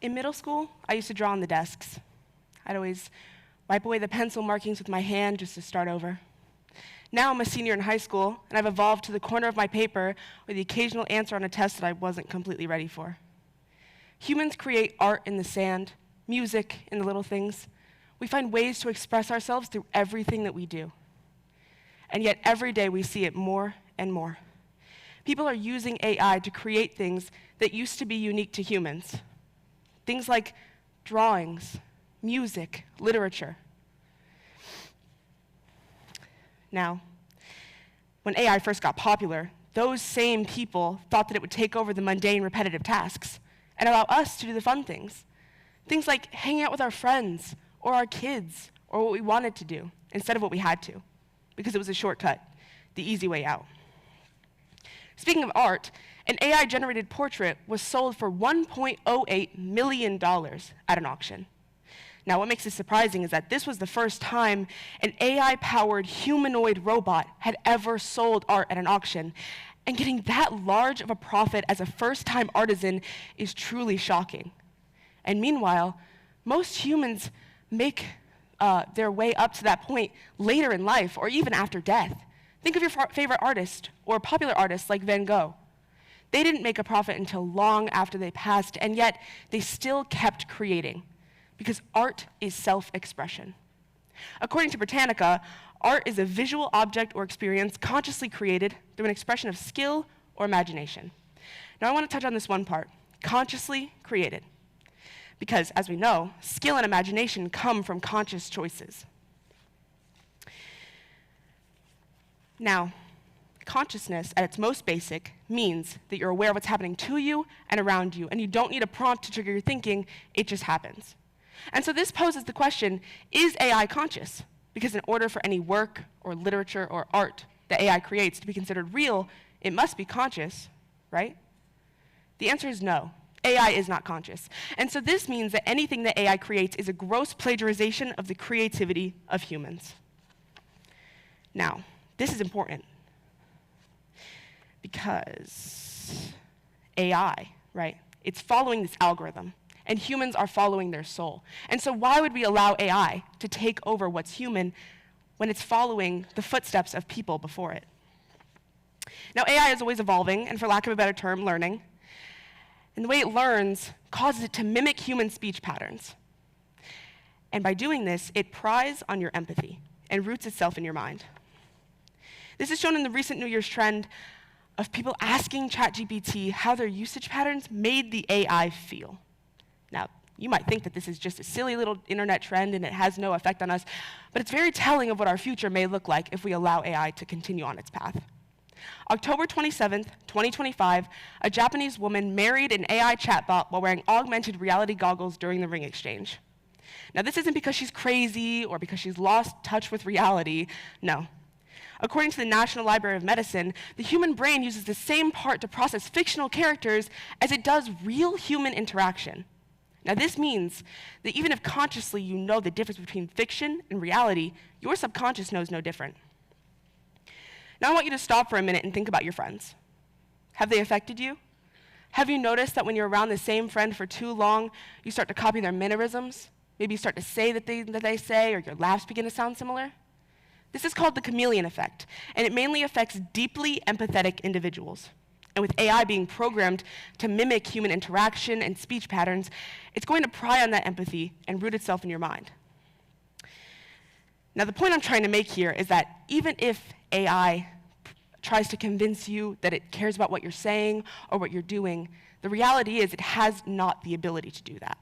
In middle school, I used to draw on the desks. I'd always wipe away the pencil markings with my hand just to start over. Now I'm a senior in high school, and I've evolved to the corner of my paper with the occasional answer on a test that I wasn't completely ready for. Humans create art in the sand, music in the little things. We find ways to express ourselves through everything that we do. And yet every day we see it more and more. People are using AI to create things that used to be unique to humans. Things like drawings, music, literature. Now, when AI first got popular, those same people thought that it would take over the mundane, repetitive tasks and allow us to do the fun things. Things like hanging out with our friends or our kids or what we wanted to do instead of what we had to, because it was a shortcut, the easy way out. Speaking of art, an AI-generated portrait was sold for $1.08 million at an auction. Now, what makes this surprising is that this was the first time an AI-powered humanoid robot had ever sold art at an auction. And getting that large of a profit as a first-time artisan is truly shocking. And meanwhile, most humans make their way up to that point later in life or even after death. Think of your favorite artist or popular artists like Van Gogh. They didn't make a profit until long after they passed, and yet they still kept creating, because art is self-expression. According to Britannica, art is a visual object or experience consciously created through an expression of skill or imagination. Now I want to touch on this one part, consciously created. Because, as we know, skill and imagination come from conscious choices. Now, consciousness, at its most basic, means that you're aware of what's happening to you and around you, and you don't need a prompt to trigger your thinking, it just happens. And so this poses the question, is AI conscious? Because in order for any work or literature or art that AI creates to be considered real, it must be conscious, right? The answer is no. AI is not conscious. And so this means that anything that AI creates is a gross plagiarization of the creativity of humans. Now, this is important because AI, right, it's following this algorithm, and humans are following their soul. And so why would we allow AI to take over what's human when it's following the footsteps of people before it? Now, AI is always evolving, and for lack of a better term, learning. And the way it learns causes it to mimic human speech patterns. And by doing this, it pries on your empathy and roots itself in your mind. This is shown in the recent New Year's trend of people asking ChatGPT how their usage patterns made the AI feel. Now, you might think that this is just a silly little internet trend and it has no effect on us, but it's very telling of what our future may look like if we allow AI to continue on its path. October 27th, 2025, a Japanese woman married an AI chatbot while wearing augmented reality goggles during the ring exchange. Now, this isn't because she's crazy or because she's lost touch with reality. No. According to the National Library of Medicine, the human brain uses the same part to process fictional characters as it does real human interaction. Now, this means that even if consciously you know the difference between fiction and reality, your subconscious knows no different. Now I want you to stop for a minute and think about your friends. Have they affected you? Have you noticed that when you're around the same friend for too long, you start to copy their mannerisms? Maybe you start to say that they say, or your laughs begin to sound similar? This is called the chameleon effect, and it mainly affects deeply empathetic individuals. And with AI being programmed to mimic human interaction and speech patterns, it's going to pry on that empathy and root itself in your mind. Now, the point I'm trying to make here is that even if AI tries to convince you that it cares about what you're saying or what you're doing, the reality is it has not the ability to do that.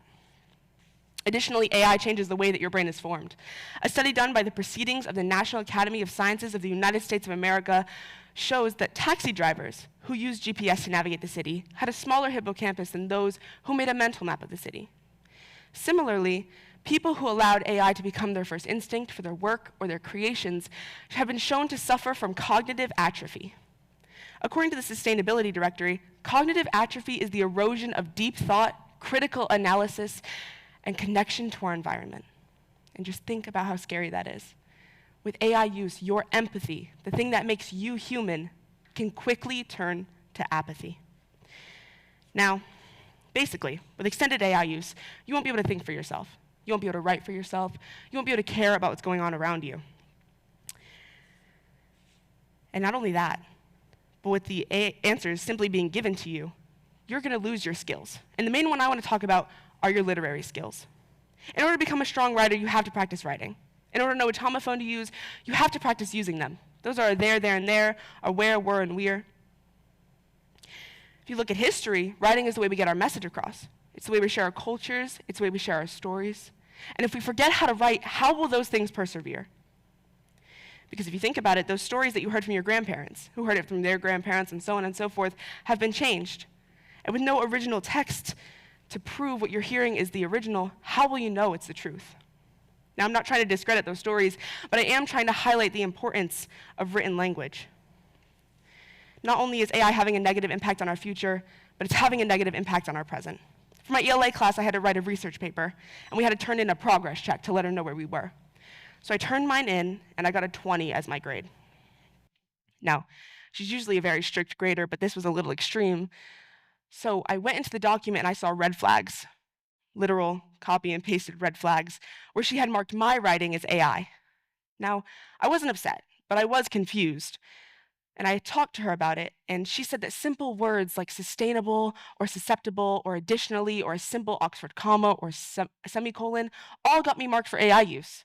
Additionally, AI changes the way that your brain is formed. A study done by the Proceedings of the National Academy of Sciences of the United States of America shows that taxi drivers who used GPS to navigate the city had a smaller hippocampus than those who made a mental map of the city. Similarly, people who allowed AI to become their first instinct for their work or their creations have been shown to suffer from cognitive atrophy. According to the Sustainability Directory, cognitive atrophy is the erosion of deep thought, critical analysis, and connection to our environment. And just think about how scary that is. With AI use, your empathy, the thing that makes you human, can quickly turn to apathy. Now, basically, with extended AI use, you won't be able to think for yourself. You won't be able to write for yourself. You won't be able to care about what's going on around you. And not only that, but with the answers simply being given to you, you're going to lose your skills. And the main one I want to talk about are your literary skills. In order to become a strong writer, you have to practice writing. In order to know which homophone to use, you have to practice using them. Those are there, and there, or where, were, and we're. If you look at history, writing is the way we get our message across. It's the way we share our cultures. It's the way we share our stories. And if we forget how to write, how will those things persevere? Because if you think about it, those stories that you heard from your grandparents, who heard it from their grandparents, and so on and so forth, have been changed. And with no original text to prove what you're hearing is the original, how will you know it's the truth? Now, I'm not trying to discredit those stories, but I am trying to highlight the importance of written language. Not only is AI having a negative impact on our future, but it's having a negative impact on our present. For my ELA class, I had to write a research paper, and we had to turn in a progress check to let her know where we were. So I turned mine in, and I got a 20 as my grade. Now, she's usually a very strict grader, but this was a little extreme. So I went into the document, and I saw red flags, literal copy and pasted red flags, where she had marked my writing as AI. Now, I wasn't upset, but I was confused. And I talked to her about it, and she said that simple words like sustainable or susceptible or additionally or a simple Oxford comma or semicolon all got me marked for AI use.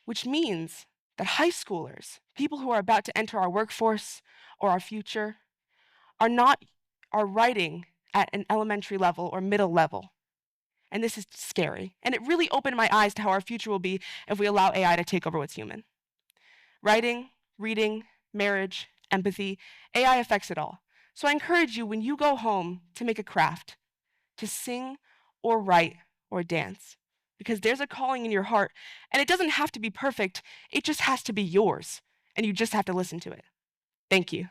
Which means that high schoolers, people who are about to enter our workforce or our future, are writing at an elementary level or middle level. And this is scary. And it really opened my eyes to how our future will be if we allow AI to take over what's human. Writing, reading, marriage, empathy, AI affects it all. So I encourage you, when you go home, to make a craft, to sing or write or dance, because there's a calling in your heart, and it doesn't have to be perfect, it just has to be yours, and you just have to listen to it. Thank you.